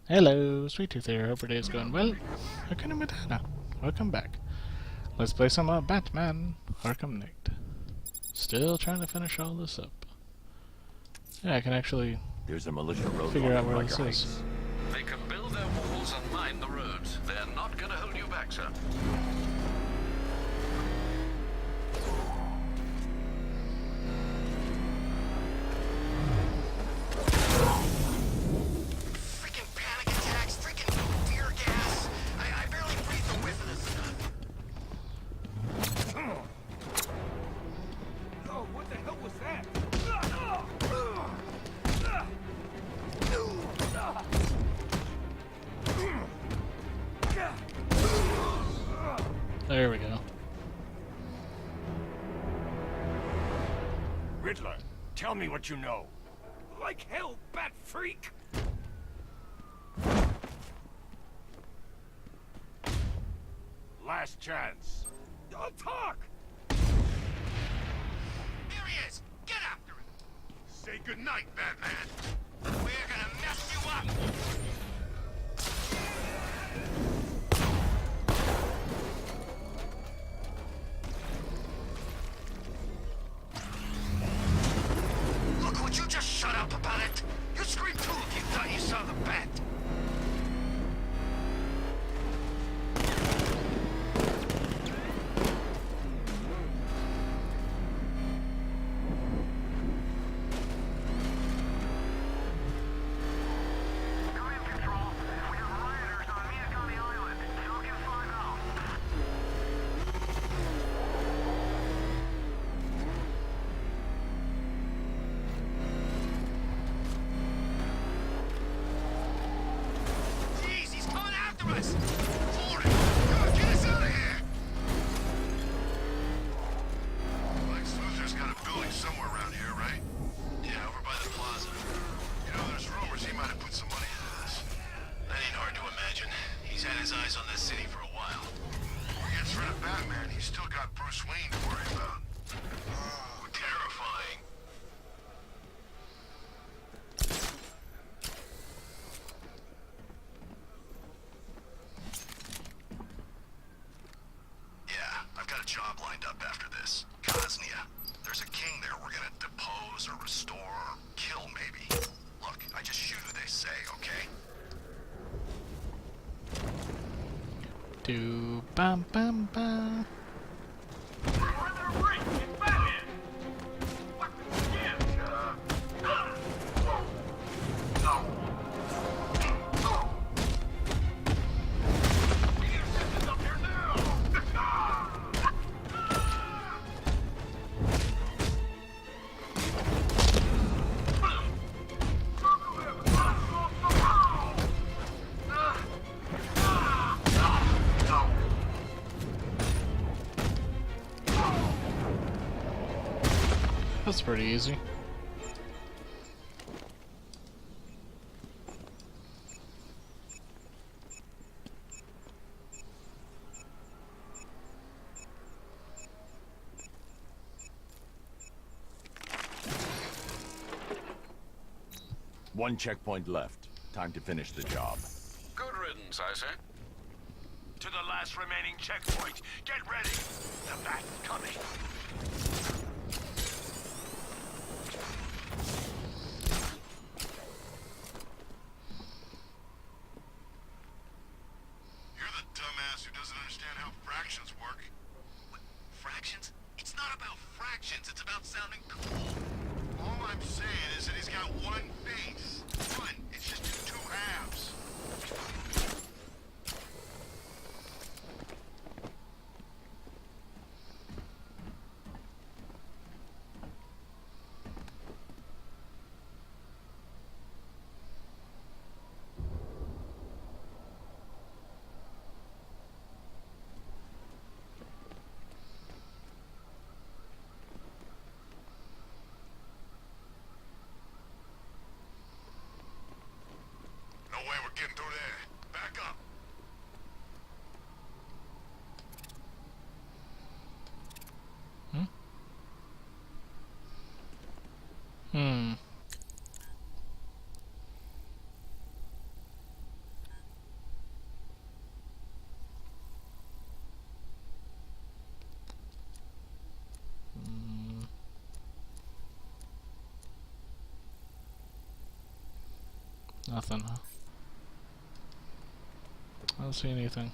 Hello, Sweet Tooth here. Hope your day is going well. Hakuna Matata. Welcome back. Let's play some Batman Arkham Knight. Still trying to finish all this up. Yeah, I can actually There's a militia road figure out where this is. They can build their walls and mine the roads. They're not gonna hold you back, sir. Freaking panic attacks, freaking tear gas. I barely breathe the whiff of this stuff. Oh, what the hell was that? There we go. Riddler, tell me what you know. Like hell, bat freak! Last chance. I'll talk! There he is. Get after him. Say goodnight, Batman. We're gonna mess you up. Look, would you just shut up about it? You'd scream too if you thought you saw the bat. Jeez, he's coming after us! Hold it! Come on, get us out of here! Lex Luthor's got a building somewhere around here, right? Yeah, over by the plaza. You know, there's rumors he might have put some money into this. That ain't hard to imagine. He's had his eyes on this city for a while. When he gets rid of Batman, he's still got Bruce Wayne to worry about. Ooh, terrifying. Yeah, I've got a job lined up after this. Bosnia. There's a king there we're gonna depose or restore or kill, maybe. Look, I just shoot who they say, okay? Do bam bam bam. That's pretty easy. One checkpoint left. Time to finish the job. Good riddance, I say. To the last remaining checkpoint. Get ready. The bat's coming. You're the dumbass who doesn't understand how fractions work. What? Fractions? It's not about fractions, it's about sounding cool. All I'm saying is that he's got one face. One. It's just two halves. No way we're getting through there. Back up. Nothing, huh? I don't see anything.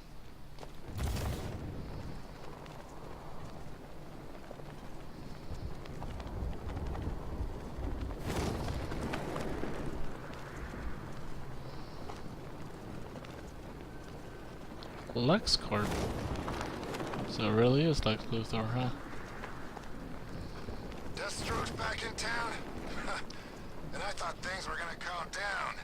LexCorp. So it really is Lex Luthor, huh? Deathstroke's back in town? And I thought things were gonna calm down.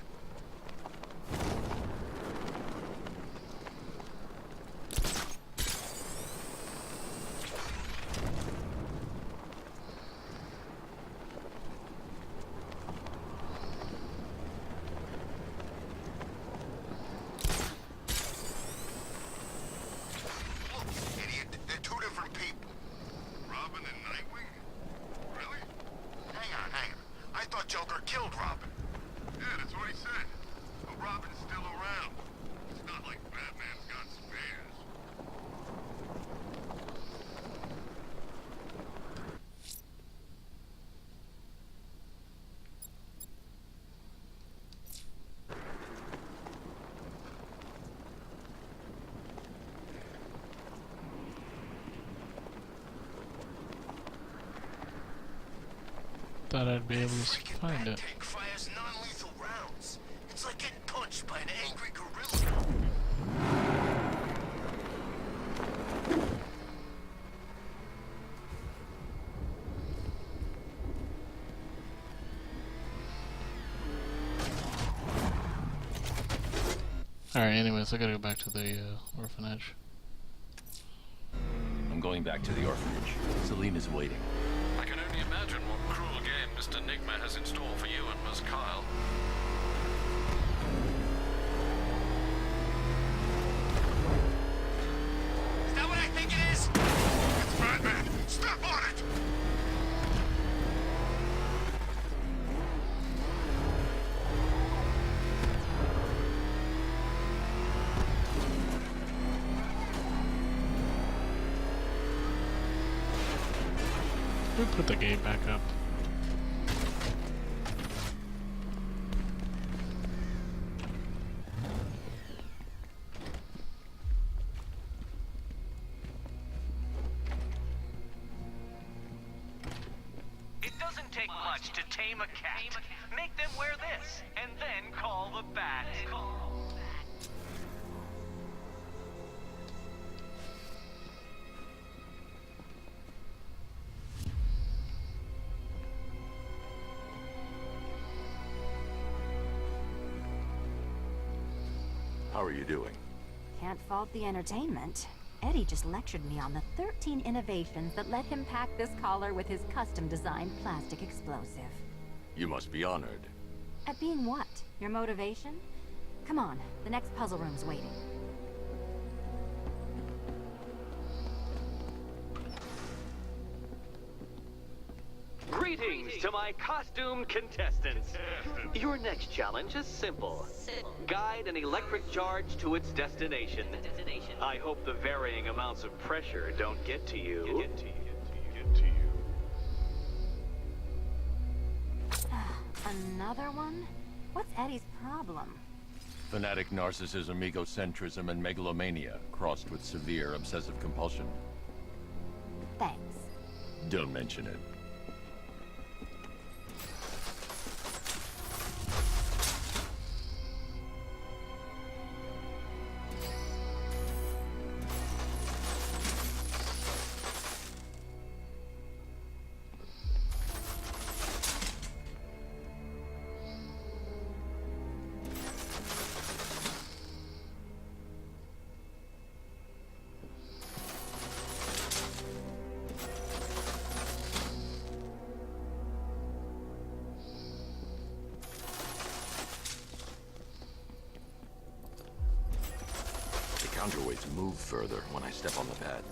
Look, idiot, they're two different people. Robin and Nightwing? Really? Hang on. I thought Joker killed Robin. Yeah, that's what he said. But Robin's still around. It's not like Batman's got spares. Thought I'd be able to Freaking find Bat it. tank fires non-lethal rounds. It's like getting punched by an angry gorilla. Alright, anyways, I gotta go back to the orphanage. I'm going back to the orphanage. Celine is waiting. I can only imagine what cruel game Mr. Nigma has in store for you and Miss Kyle. Is that what I think it is? It's Batman! Step on it! We put the gate back up. It doesn't take much to tame a cat. Make them wear this, and then call the bat. How are you doing? Can't fault the entertainment. Eddie just lectured me on the 13 innovations that let him pack this collar with his custom-designed plastic explosive. You must be honored. At being what? Your motivation? Come on, the next puzzle room's waiting. Greetings to my costumed contestants. Your next challenge is simple. Guide an electric charge to its destination. I hope the varying amounts of pressure don't get to you. Another one? What's Eddie's problem? Fanatic narcissism, egocentrism, and megalomania, crossed with severe obsessive compulsion. Thanks. Don't mention it. Counterweights move further when I step on the pad.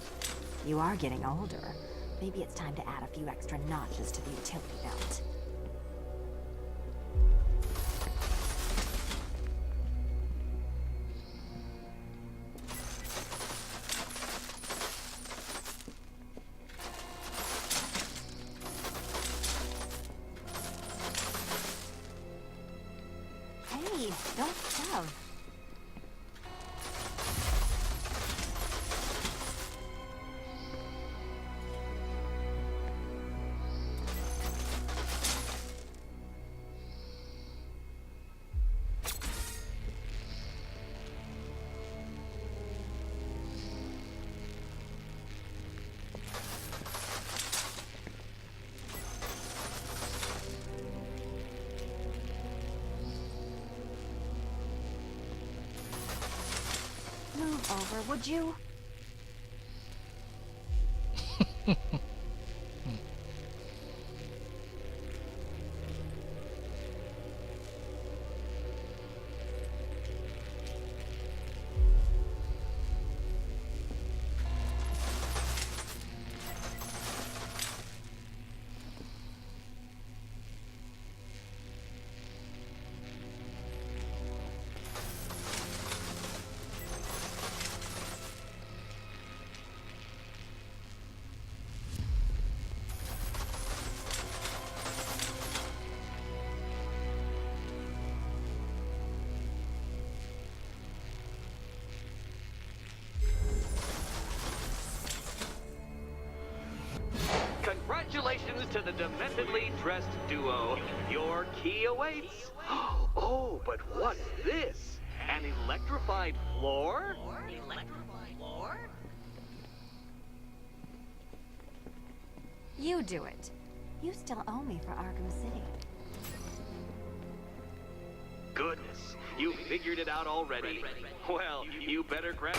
You are getting older. Maybe it's time to add a few extra notches to the utility belt. Hey, Hey, don't shove. Move over, would you? Congratulations to the dementedly dressed duo. Your key awaits. Oh, but what's this? An electrified floor? You do it. You still owe me for Arkham City. Goodness, you figured it out already. Well, you better grab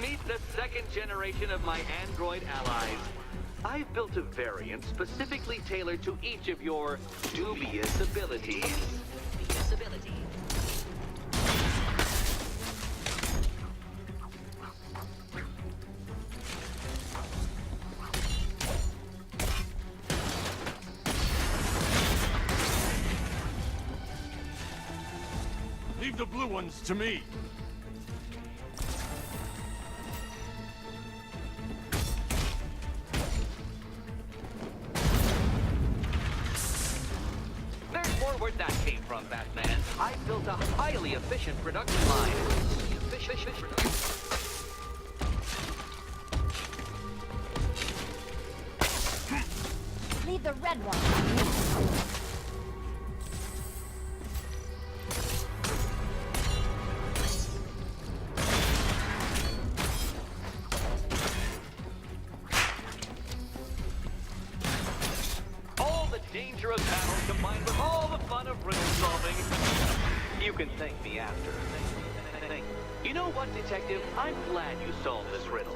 Meet the second generation of my android allies. I've built a variant specifically tailored to each of your dubious abilities. Leave the blue ones to me. There's more where that came from, Batman. I built a highly efficient production line. Leave the red one. All the danger of battle combined with all the fun of riddle solving. You can thank me after. You know what, Detective? I'm glad you solved this riddle.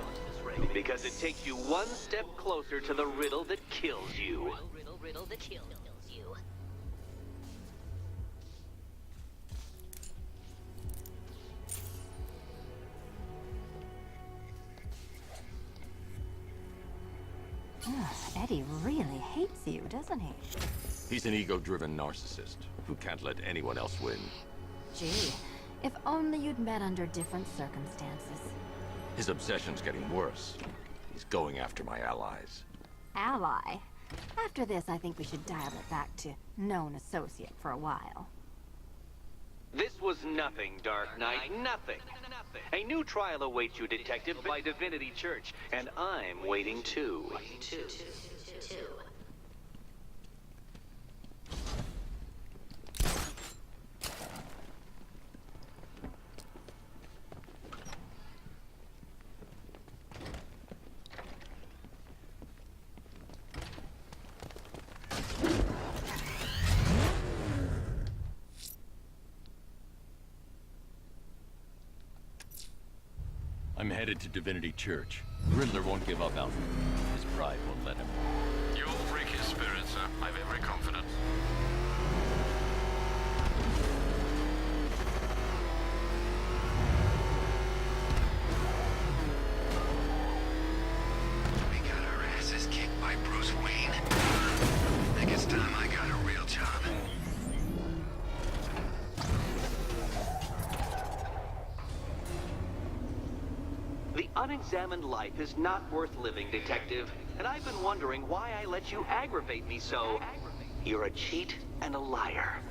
Because it takes you one step closer to the riddle that kills you. Eddie really hates you, doesn't he? He's an ego-driven narcissist who can't let anyone else win. Gee, if only you'd met under different circumstances. His obsession's getting worse. He's going after my allies. Ally? After this, I think we should dial it back to known associate for a while. This was nothing, Dark Knight, nothing. A new trial awaits you, Detective, by Divinity Church, and I'm waiting too. I'm headed to Divinity Church. The Riddler won't give up Alfred. His pride won't let him. You'll break his spirit, sir. I've every confidence. We got our asses kicked by Bruce Wayne. I think it's time I got a real job. The unexamined life is not worth living, Detective. And I've been wondering why I let you aggravate me so. You're a cheat and a liar.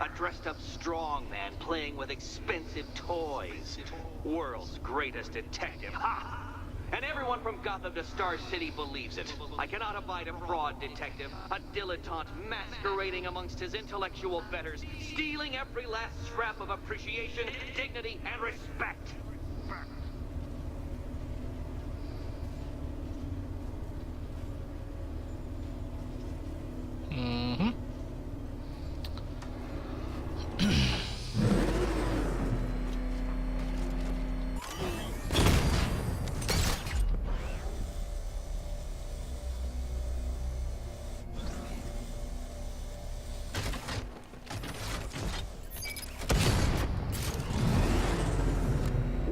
A dressed-up strongman playing with expensive toys. World's greatest detective. Ha! And everyone from Gotham to Star City believes it. I cannot abide a fraud detective, a dilettante masquerading amongst his intellectual betters, stealing every last scrap of appreciation, dignity, and respect. Mm-hmm.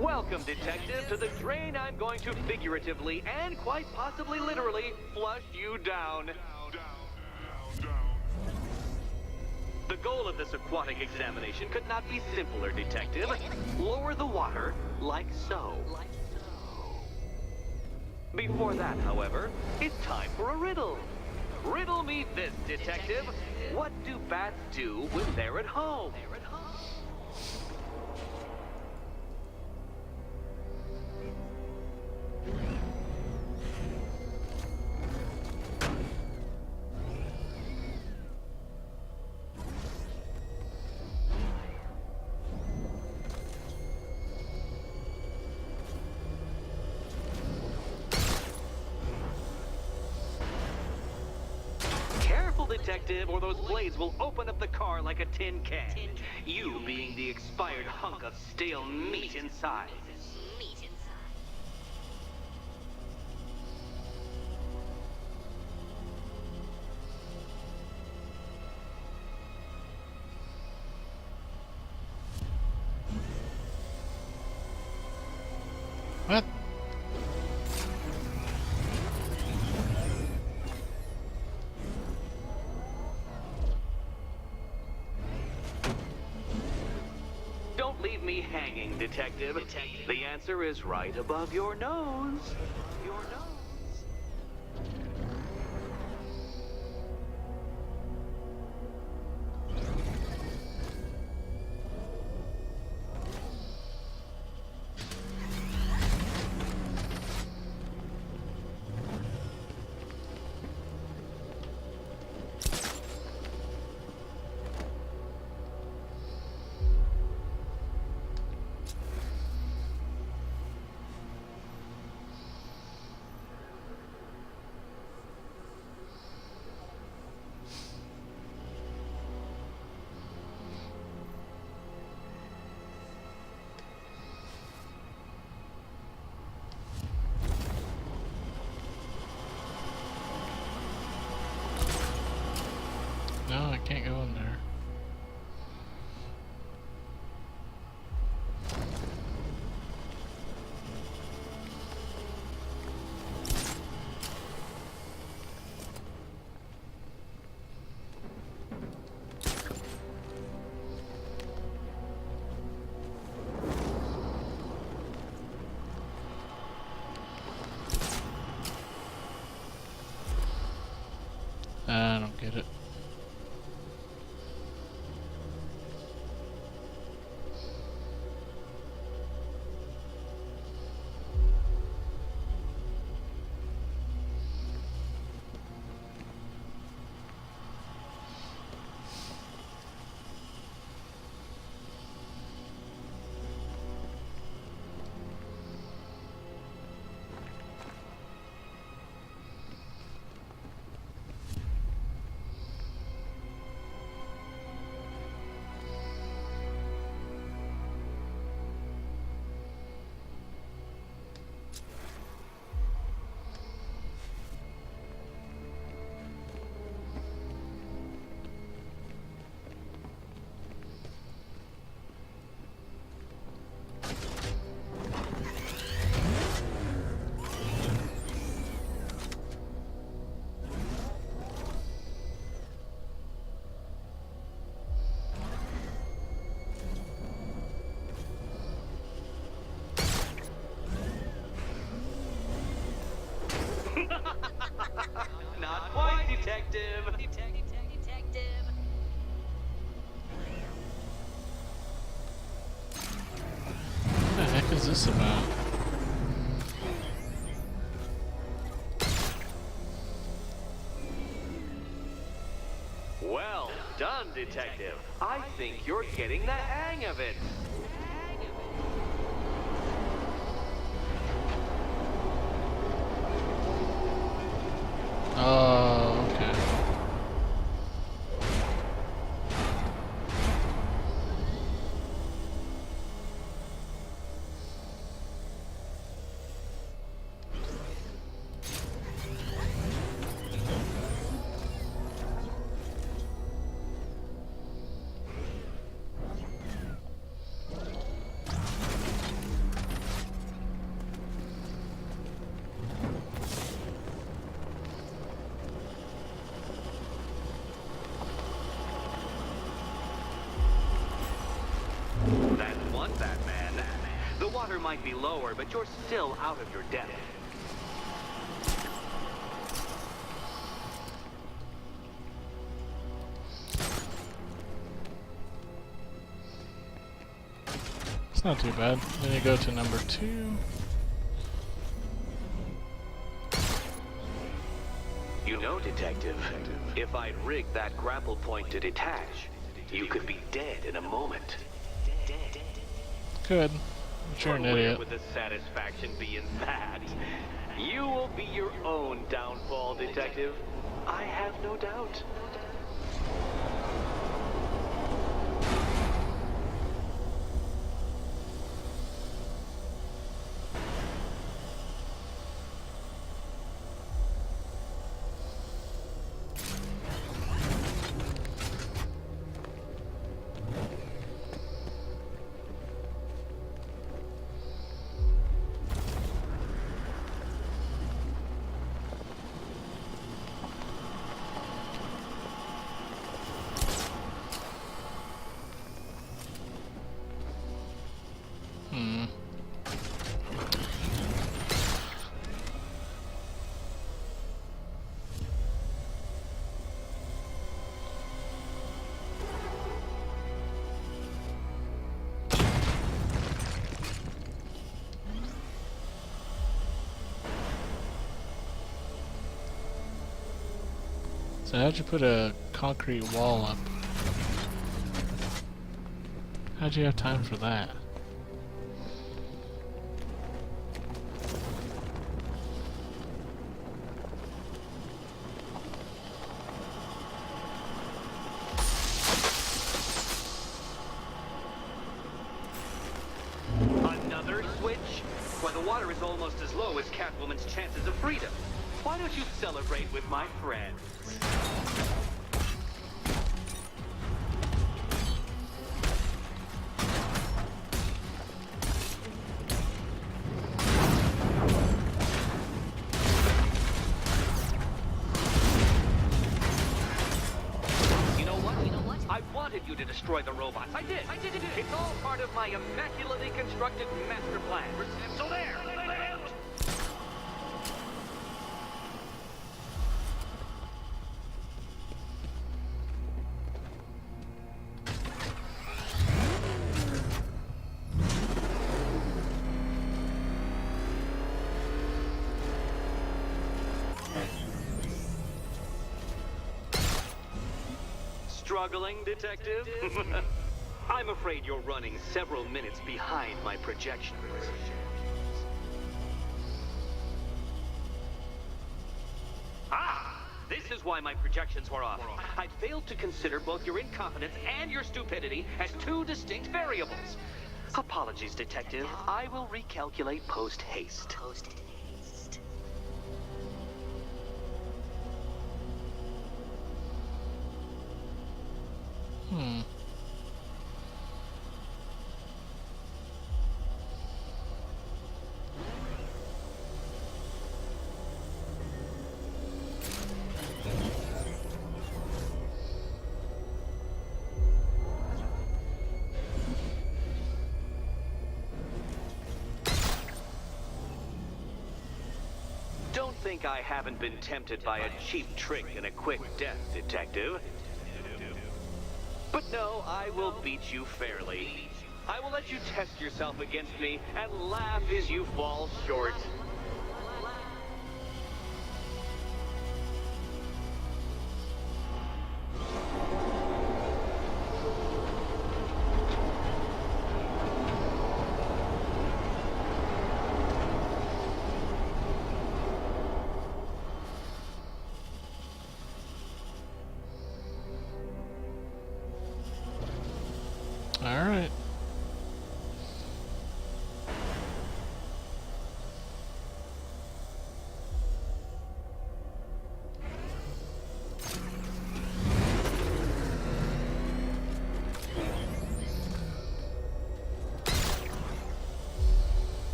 Welcome, detective, to the drain I'm going to figuratively and quite possibly literally flush you down. The goal of this aquatic examination could not be simpler, detective. Lower the water, like so. Before that, however, it's time for a riddle. Riddle me this, detective. What do bats do when they're at home? Detective, or those blades will open up the car like a tin can. You being the expired hunk of stale meat inside. What? Don't leave me hanging, detective. The answer is right above your nose. Your nose. No, I can't go in there. I don't get it. is this about? Well done, Detective. I think you're getting the hang of it. Oh, okay. That's one, Batman. The water might be lower, but you're still out of your depth. It's not too bad. Then you go to number 2. You know, Detective, if I'd rigged that grapple point to detach, you could be dead in a moment. Good. But you're an But where idiot. would the satisfaction be in that? You will be your own downfall, Detective. I have no doubt. Hmm. So how'd you put a concrete wall up? How'd you have time for that? Another switch? Why, the water is almost as low as Catwoman's chances of freedom. Why don't you celebrate with my friends? You know what? I wanted you to destroy the robots. I did. It's all part of my immaculately constructed master plan. So there. Struggling, Detective? I'm afraid you're running several minutes behind my projections. Ah! This is why my projections were off. I'd failed to consider both your incompetence and your stupidity as two distinct variables. Apologies, Detective. I will recalculate post-haste. Hmm. Don't think I haven't been tempted by a cheap trick and a quick death, Detective. But no, I will beat you fairly. I will let you test yourself against me and laugh as you fall short. Alright.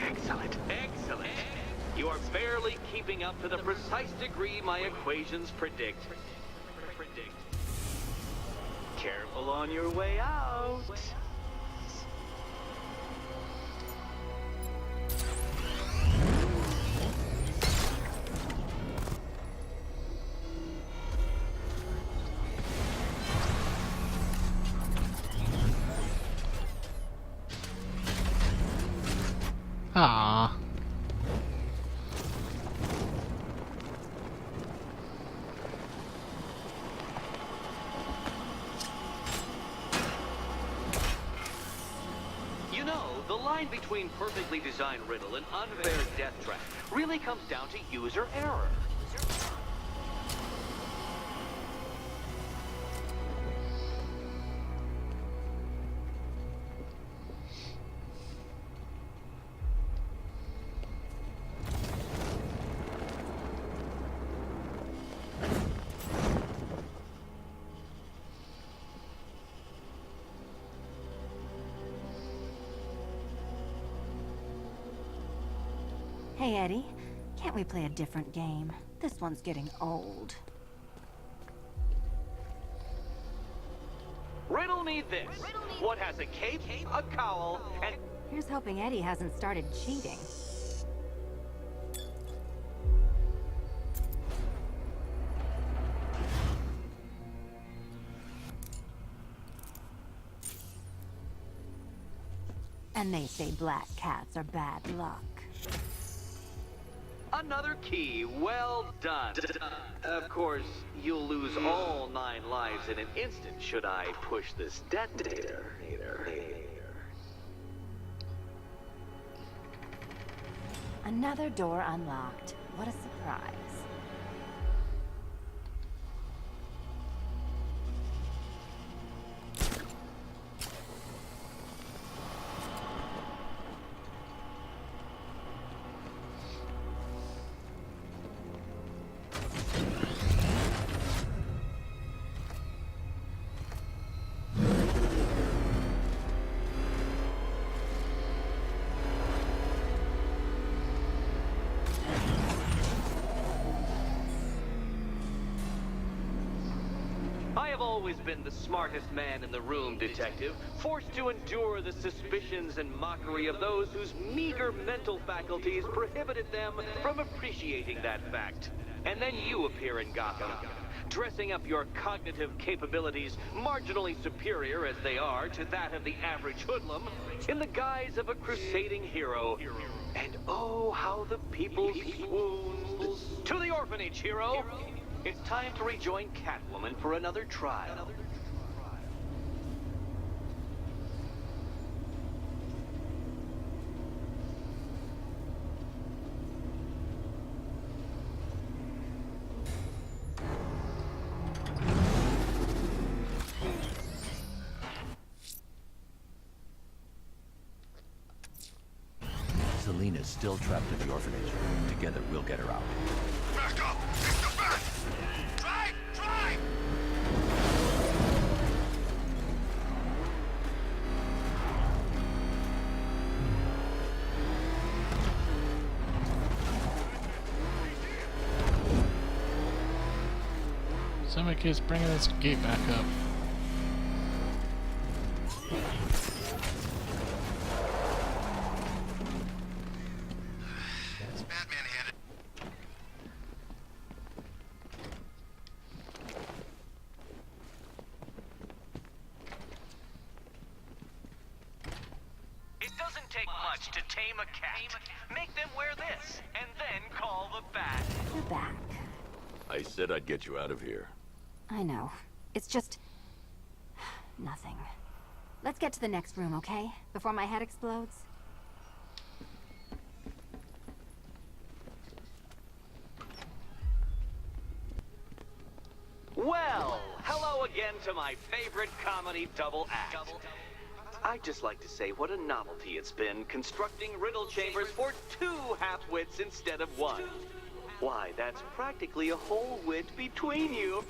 Excellent. Excellent. You are barely keeping up to the precise degree my equations predict. Careful on your way out. Ah. You know, the line between perfectly designed riddle and unfair death trap really comes down to user error. Hey, Eddie. Can't we play a different game? This one's getting old. Riddle me this. What has a cape, a cowl, and... Here's hoping Eddie hasn't started cheating. And they say black cats are bad luck. Another key. Well done. Of course, you'll lose all 9 lives in an instant should I push this detonator. Another door unlocked. What a surprise. I have always been the smartest man in the room, Detective, forced to endure the suspicions and mockery of those whose meager mental faculties prohibited them from appreciating that fact. And then you appear in Gotham, dressing up your cognitive capabilities, marginally superior as they are to that of the average hoodlum, in the guise of a crusading hero. And oh, how the people swooned. To the orphanage, hero! It's time to rejoin Catwoman for another trial. Selena's still trapped in the orphanage. Together, we'll get her out. Back up! Take the back! Drive! Drive! Somebody keeps bringing this gate back up. It's Batman handed. It doesn't take much to tame a cat. Make them wear this, and then call the bat. You're back. I said I'd get you out of here. I know. It's just... nothing. Let's get to the next room, okay? Before my head explodes. Well, hello again to my favorite comedy double act. I'd just like to say what a novelty it's been constructing riddle chambers for 2 half-wits instead of 1. Why, that's practically a whole wit between you.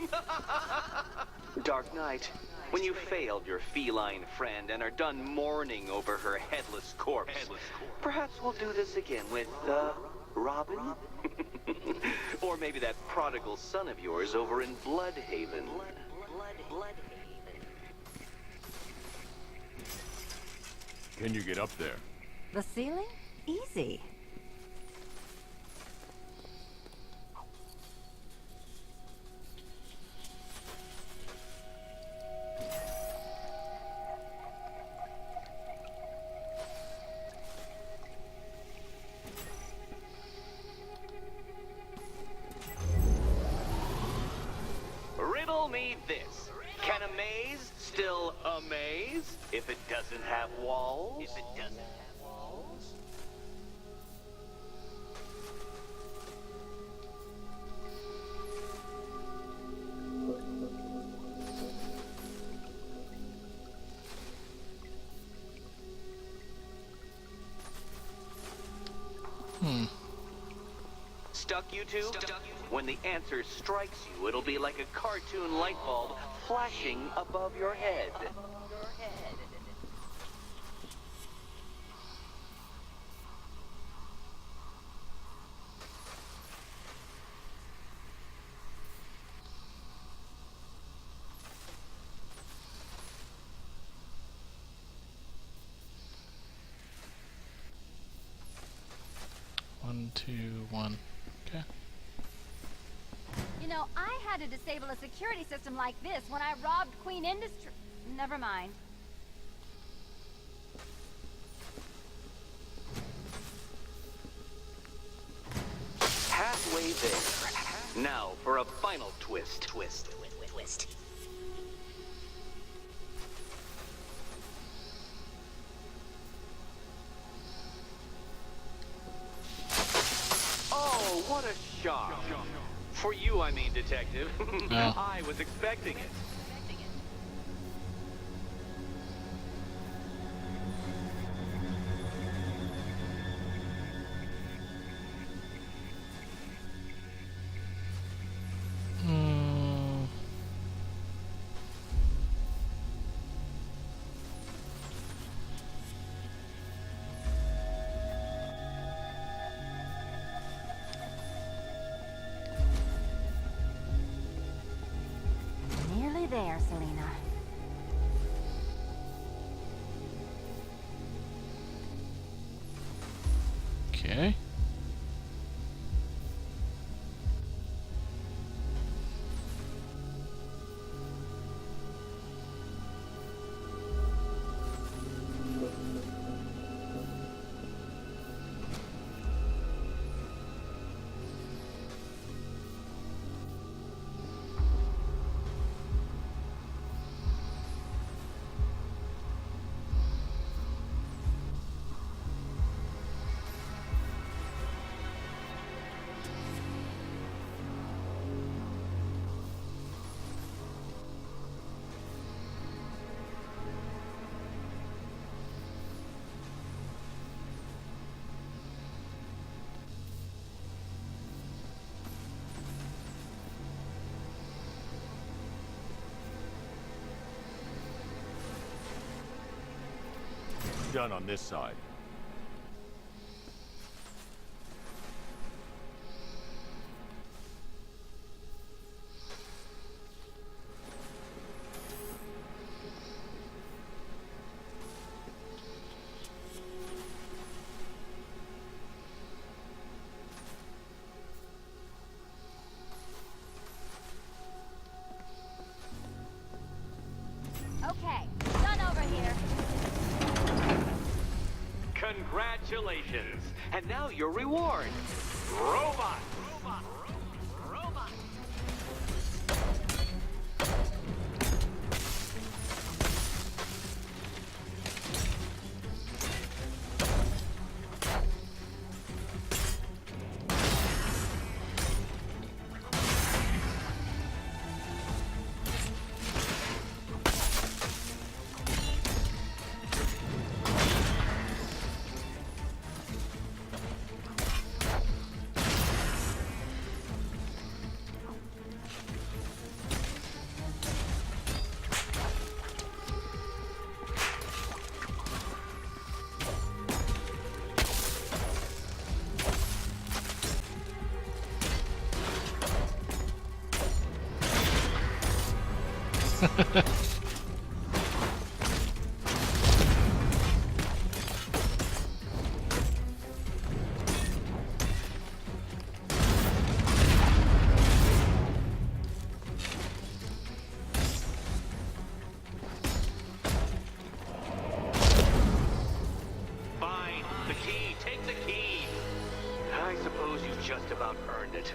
Dark Knight, when you failed your feline friend and are done mourning over her headless corpse, perhaps we'll do this again with, Robin? Or maybe that prodigal son of yours over in Bloodhaven. Can you get up there? The ceiling? Easy. Riddle me this. Can a maze still amaze if it doesn't have walls? Stuck, you two? When the answer strikes you, it'll be like a cartoon light bulb flashing above your head. One, two, one. Okay. You know, I had to disable a security system like this when I robbed Queen Industry. Never mind. Halfway there. Now for a final twist. Oh, what a shock. For you, I mean, Detective. Oh. I was expecting it. Hmm. Nearly there, Selena. Okay. done on this side. Okay, done over here. Congratulations. And now your reward. Robot. Robot. Robot. Fine. The key. Take the key. I suppose you just about earned it.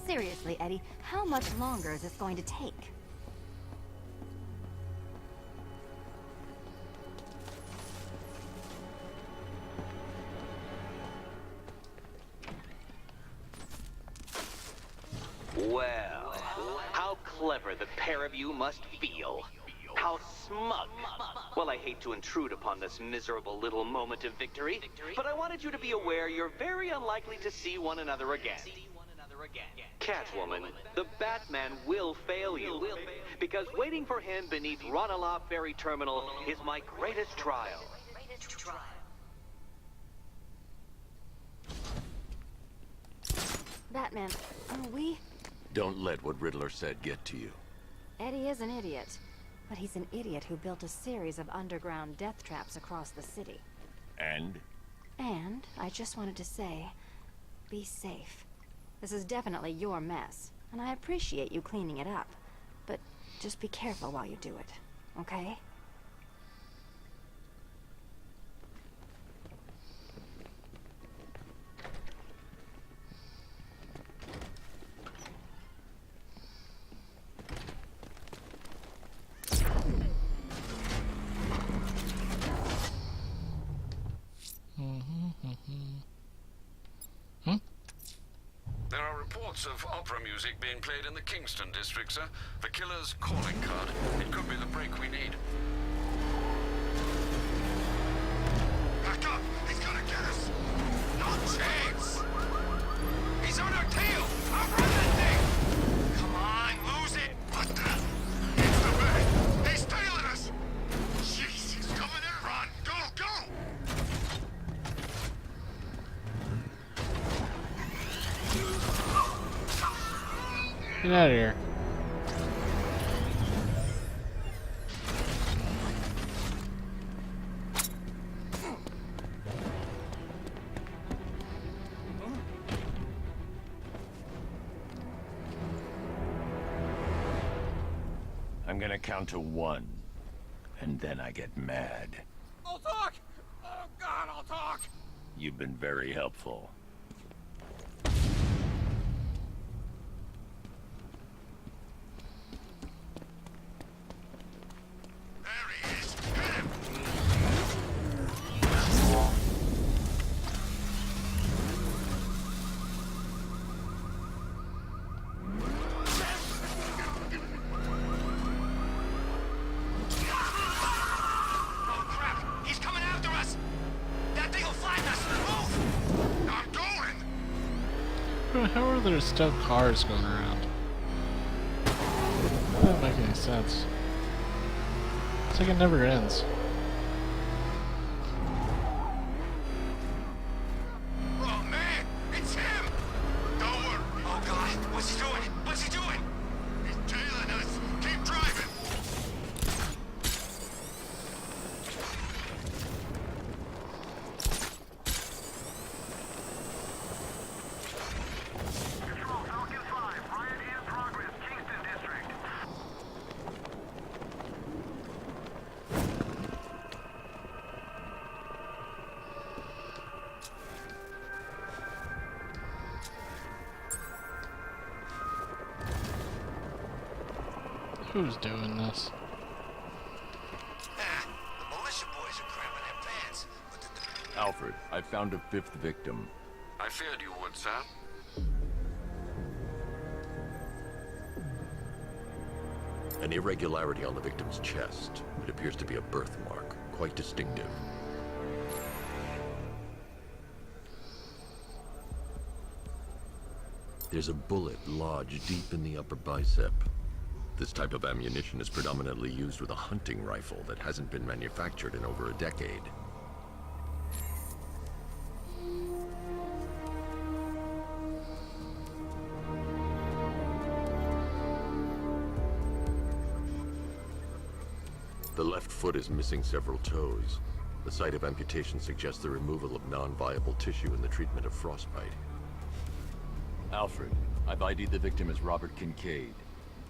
Seriously, Eddie, how much longer is this going to take? Well, how clever the pair of you must feel. How smug. Well, I hate to intrude upon this miserable little moment of victory, but I wanted you to be aware you're very unlikely to see one another again. Catwoman, the Batman will fail you, because waiting for him beneath Ranelagh Ferry Terminal is my greatest trial. Batman, we... Don't let what Riddler said get to you. Eddie is an idiot. But he's an idiot who built a series of underground death traps across the city. And? And I just wanted to say, be safe. This is definitely your mess, and I appreciate you cleaning it up. But just be careful while you do it, okay? There are reports of opera music being played in the Kingston district, sir. The killer's calling card. It could be the break we need. Back up! He's gonna get us! No chance! He's on our tail! Outrun that thing! Come on, lose it! What the? It's the bag! He's tailing us! Jeez, he's coming in! Run! Go, go! Get out of here. I'm gonna count to 1, and then I get mad. I'll talk! Oh, God, I'll talk! You've been very helpful. There he is! Hit him! how are there still cars going around? That doesn't make any sense. It's like it never ends. Oh man, it's him! Don't worry. Oh God, what's he doing? What's he doing? He's tailing us. Keep driving. Control, Falcon 5. Riot in progress. Kingston District. Who's doing this? Ah, the militia boys are cramming their pants. But the Alfred, I found a 5th victim. I feared you would, sir. An irregularity on the victim's chest. It appears to be a birthmark, quite distinctive. There's a bullet lodged deep in the upper bicep. This type of ammunition is predominantly used with a hunting rifle that hasn't been manufactured in over a decade. The left foot is missing several toes. The site of amputation suggests the removal of non-viable tissue in the treatment of frostbite. Alfred, I've ID'd the victim as Robert Kincaid.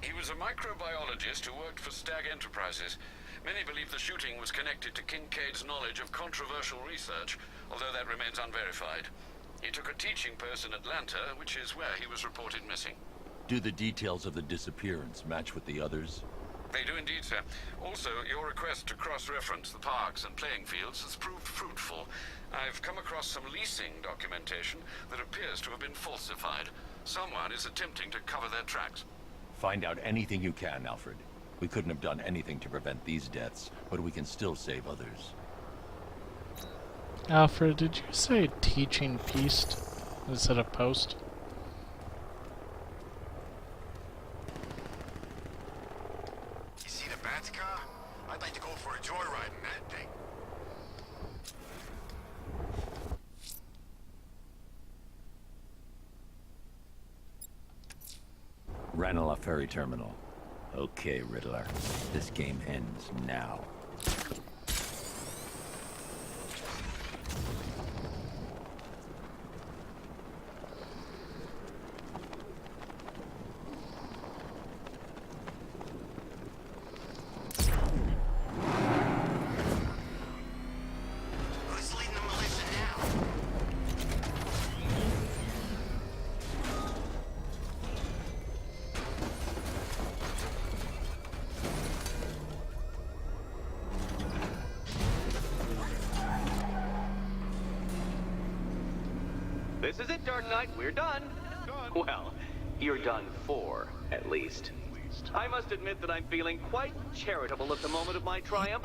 He was a microbiologist who worked for Stag Enterprises. Many believe the shooting was connected to Kincaid's knowledge of controversial research, although that remains unverified. He took a teaching post in Atlanta, which is where he was reported missing. Do the details of the disappearance match with the others? They do indeed, sir. Also, your request to cross-reference the parks and playing fields has proved fruitful. I've come across some leasing documentation that appears to have been falsified. Someone is attempting to cover their tracks. Find out anything you can, Alfred. We couldn't have done anything to prevent these deaths, but we can still save others. Alfred, did you say teaching pieced instead of post? You see the Bats car? I'd like to go for a joyride in that thing. Ranelagh Ferry Terminal. Okay, Riddler. This game ends now. Who's leading the militia now? This is it, Dark Knight. We're done. Well, you're done for, at least. I must admit that I'm feeling quite charitable at the moment of my triumph.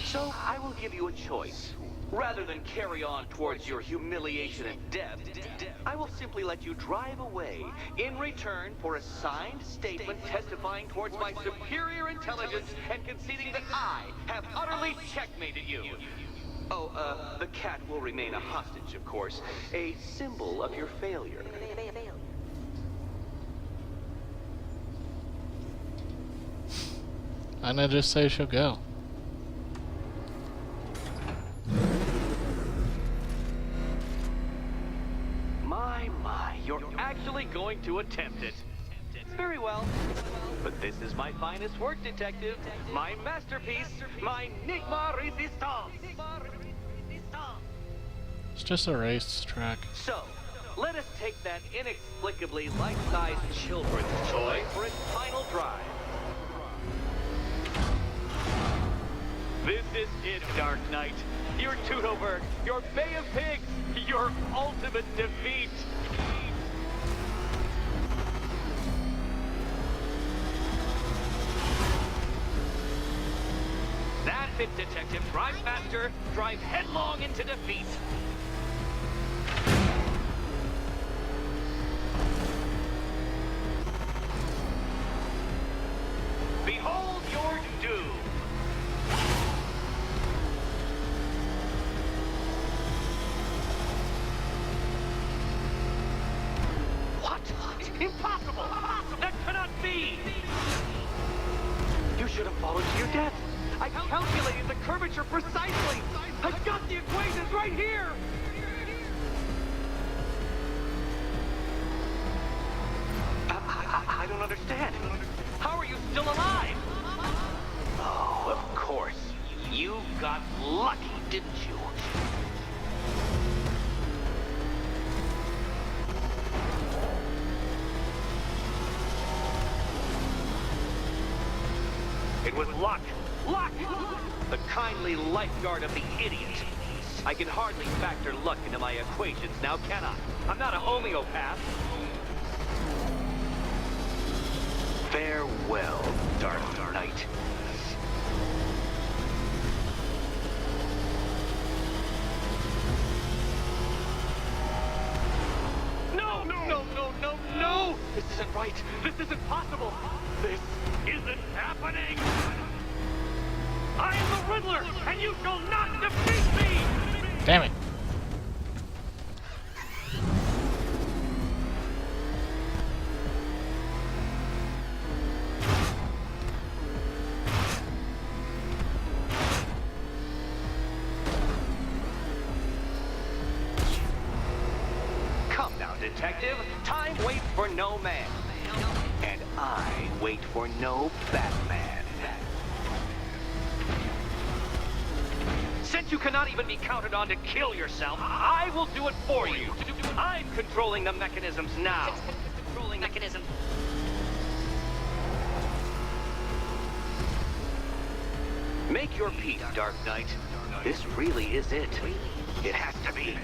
So I will give you a choice. Rather than carry on towards your humiliation and death, I will simply let you drive away in return for a signed statement testifying towards my superior intelligence and conceding that I have utterly checkmated you. Oh, the cat will remain a hostage, of course. A symbol of your failure. And I just say she'll go. My, you're actually going to attempt it. Very well. But this is my finest work, detective. My masterpiece, my Nigma Resistance. It's just a racetrack. So, let us take that inexplicably life-sized children's toy for its final drive. This is it, Dark Knight. Your Teutoburg, your Bay of Pigs, your ultimate defeat. That's it, Detective. Drive faster, drive headlong into defeat. should have fallen to your death. I calculated the curvature precisely. I've got the equations right here. I don't understand. How are you still alive? Oh, of course. You got lucky, didn't you? It was luck. Luck! The kindly lifeguard of the idiot. I can hardly factor luck into my equations now, can I? I'm not a homeopath. Farewell, Dark Knight. No! No, no, no, no! This isn't right. This isn't possible. This isn't happening. I am the Riddler, and you shall not defeat me! Damn it. Come now, detective. Time waits for no man. And I wait for no Batman. Since you cannot even be counted on to kill yourself, I will do it for you. I'm controlling the mechanisms now. Controlling mechanism. Make your peace, Dark Knight. This really is it. It has to be.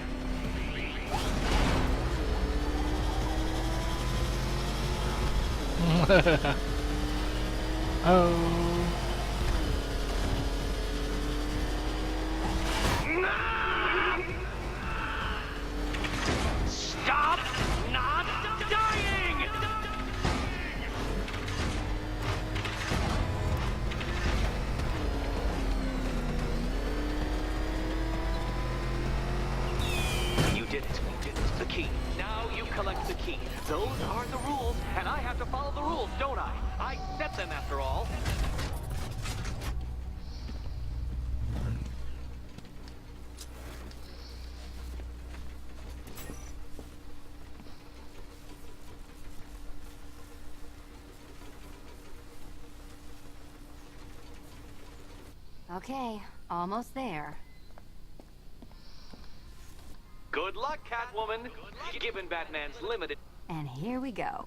Oh. Stop not dying! You did it. The key. Now you collect the key. Those are the rules, and I have to follow the rules, don't I? I set them after all. Okay, almost there. Good luck, Catwoman. Given Batman's limited... And here we go.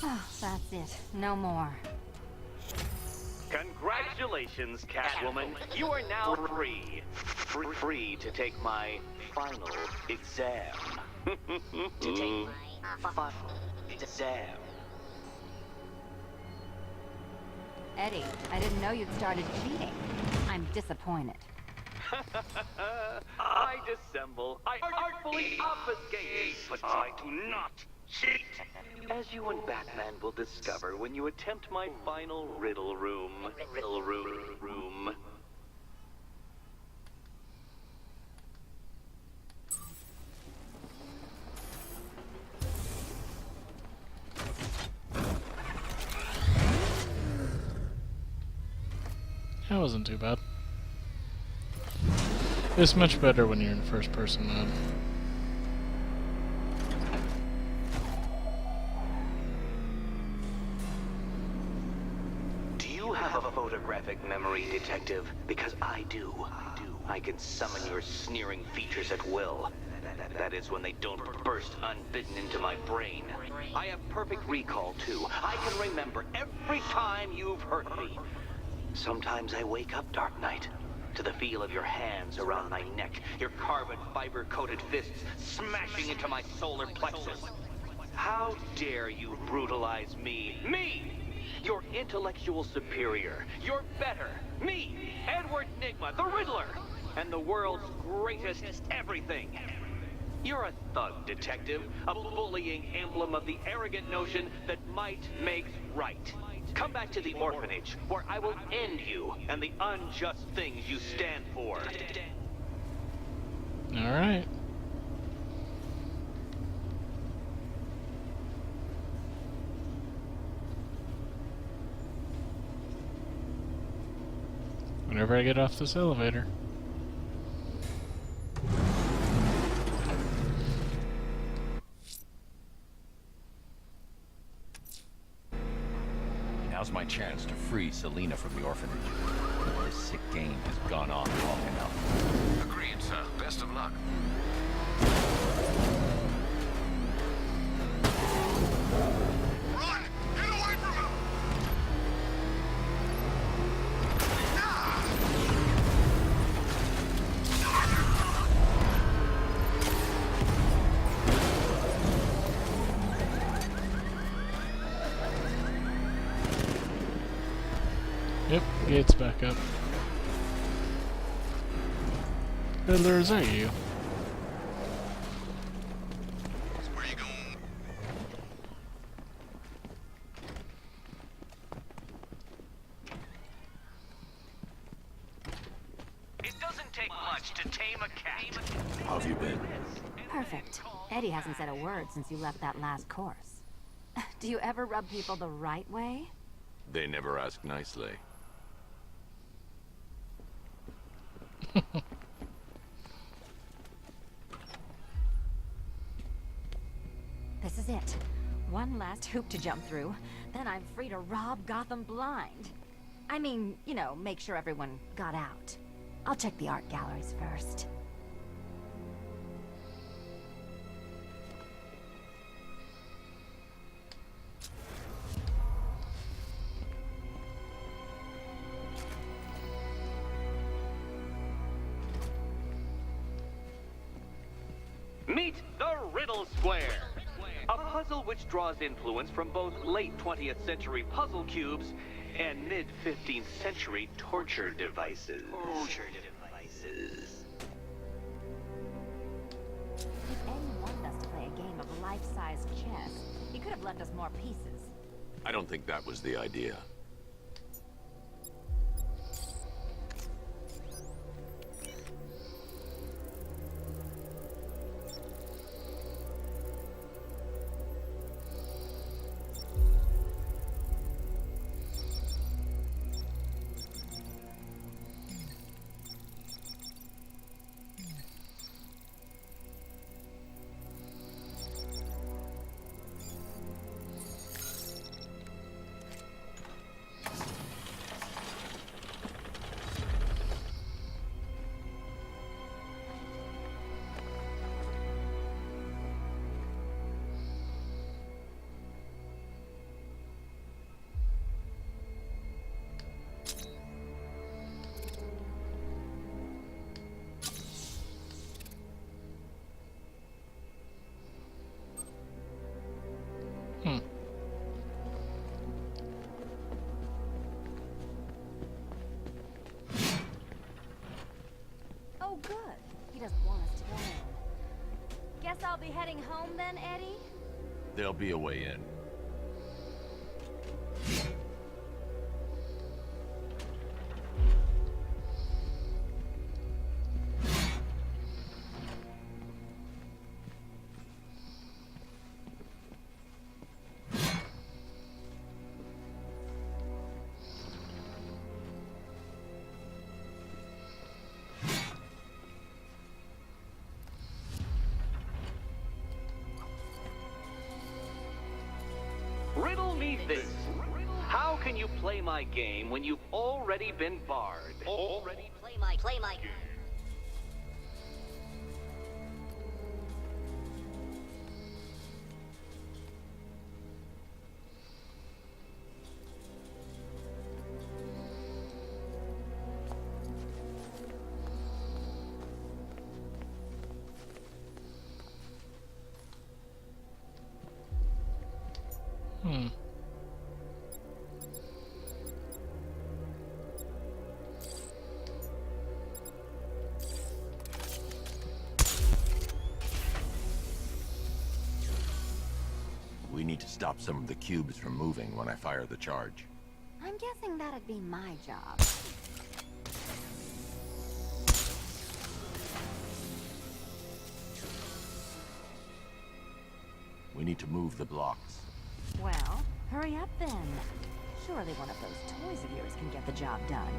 Oh, that's it. No more. Congratulations, Catwoman. You are now free. Free to take my final exam. To take my final exam. Eddie, I didn't know you'd started cheating. I'm disappointed. I dissemble. I artfully obfuscate. But I do not cheat. As you and Batman will discover when you attempt my final riddle room. Riddle room. That wasn't too bad. It's much better when you're in first person mode. Do you have a photographic memory, Detective? Because I do. I can summon your sneering features at will. That is when they don't burst unbidden into my brain. I have perfect recall, too. I can remember every time you've hurt me. Sometimes I wake up, Dark Knight, to the feel of your hands around my neck, your carbon fiber-coated fists smashing into my solar plexus. How dare you brutalize me? Me! Your intellectual superior. You're better. Me, Edward Nygma, the Riddler, and the world's greatest everything. You're a thug, Detective, a bullying emblem of the arrogant notion that might makes right. Come back to the orphanage, where I will end you and the unjust things you stand for. Alright. Whenever I get off this elevator. Now's my chance to free Selena from the orphanage. This sick game has gone on long enough. Agreed, sir. Best of luck. Run! Get away from him! Yep, gates back up. Fiddlers, are you? Where you going? It doesn't take much to tame a cat. How have you been? Perfect. Eddie hasn't said a word since you left that last course. Do you ever rub people the right way? They never ask nicely. This is it. One last hoop to jump through, then I'm free to rob Gotham blind. I mean, you know, make sure everyone got out. I'll check the art galleries first. Meet the Riddle Square, a puzzle which draws influence from both late 20th century puzzle cubes and mid 15th century torture devices. If Eddie wanted us to play a game of life-size chess, he could have left us more pieces. I don't think that was the idea. Oh, good. He doesn't want us to go in. Guess I'll be heading home then, Eddie? There'll be a way in. Riddle me this. How can you play my game when you've already been barred? Play my game. We need to stop some of the cubes from moving when I fire the charge. Fixing that'd be my job. We need to move the blocks. Well, hurry up then. Surely one of those toys of yours can get the job done.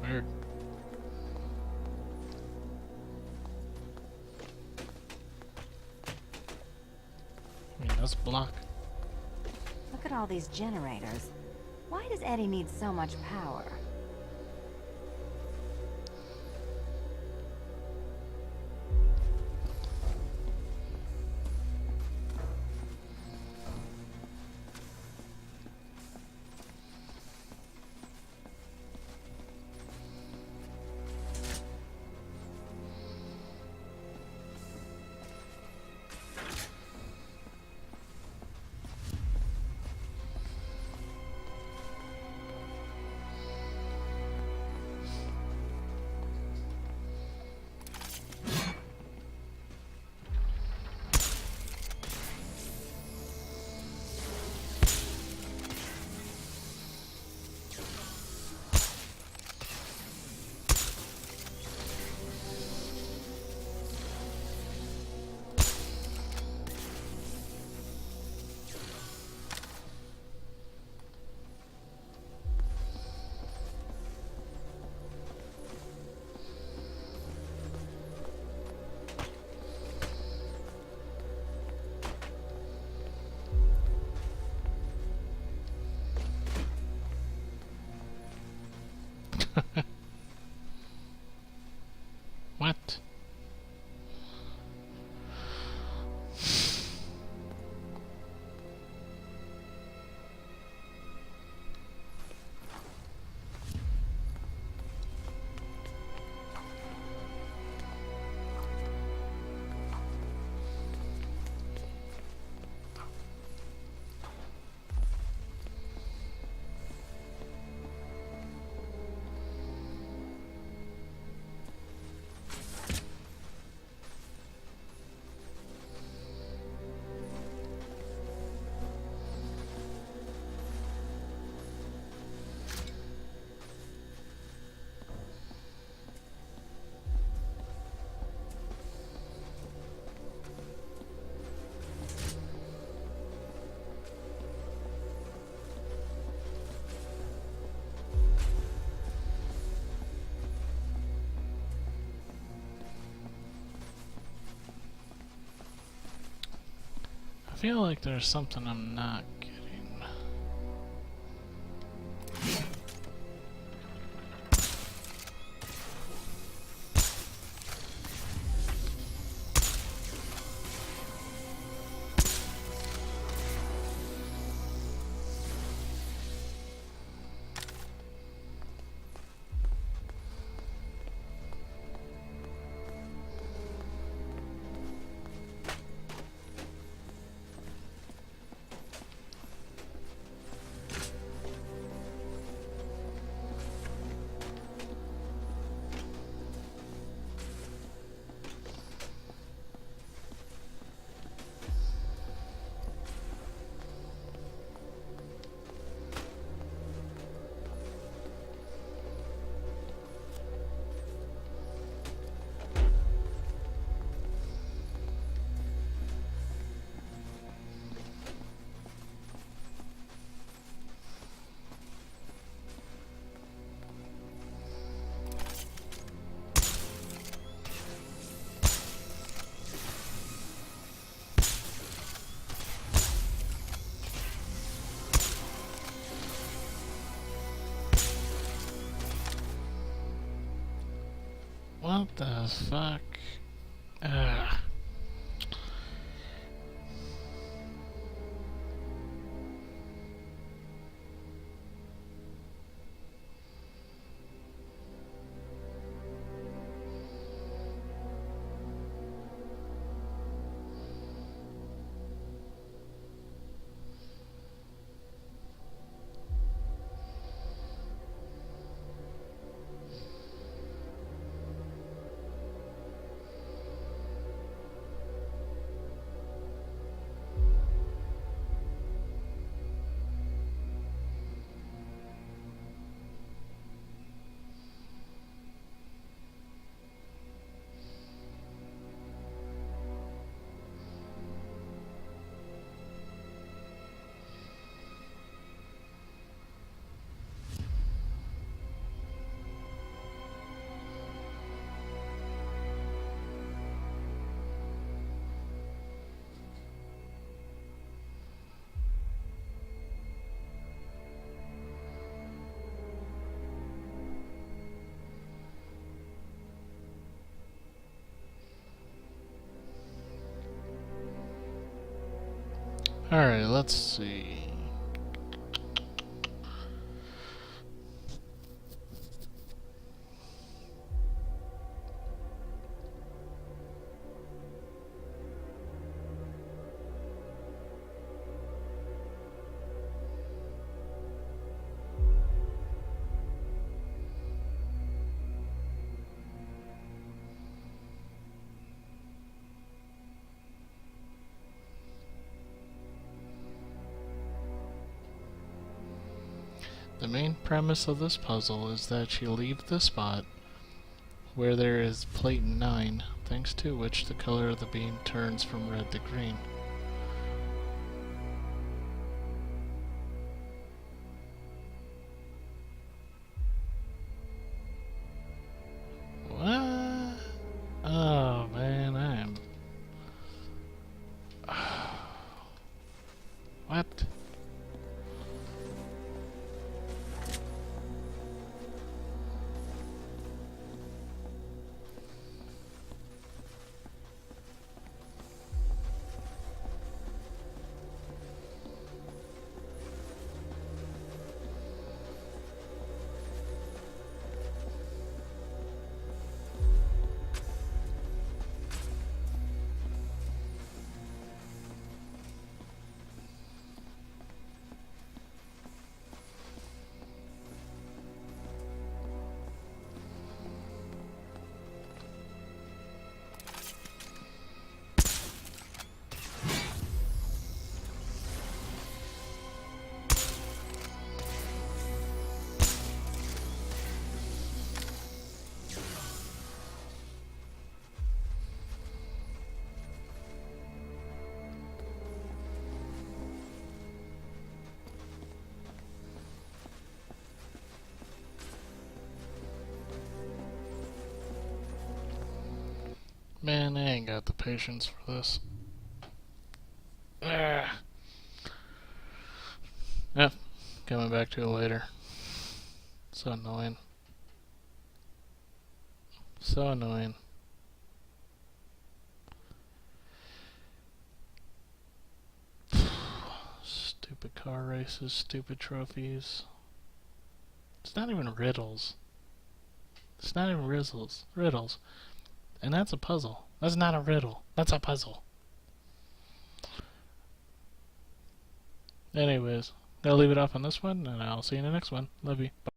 Weird. I mean, this block. Look at all these generators. Why does Eddie need so much power? What? I feel like there's something I'm not getting. What the fuck? Ugh. Alright, let's see. The main premise of this puzzle is that you leave the spot where there is plate 9, thanks to which the color of the beam turns from red to green. What? Oh man, I am... What? Man, I ain't got the patience for this. Ah. Yep, coming back to it later. So annoying. So annoying. Stupid car races, stupid trophies. It's not even riddles. It's not even riddles. And that's a puzzle. That's not a riddle. That's a puzzle. Anyways, I'll leave it off on this one, and I'll see you in the next one. Love you. Bye.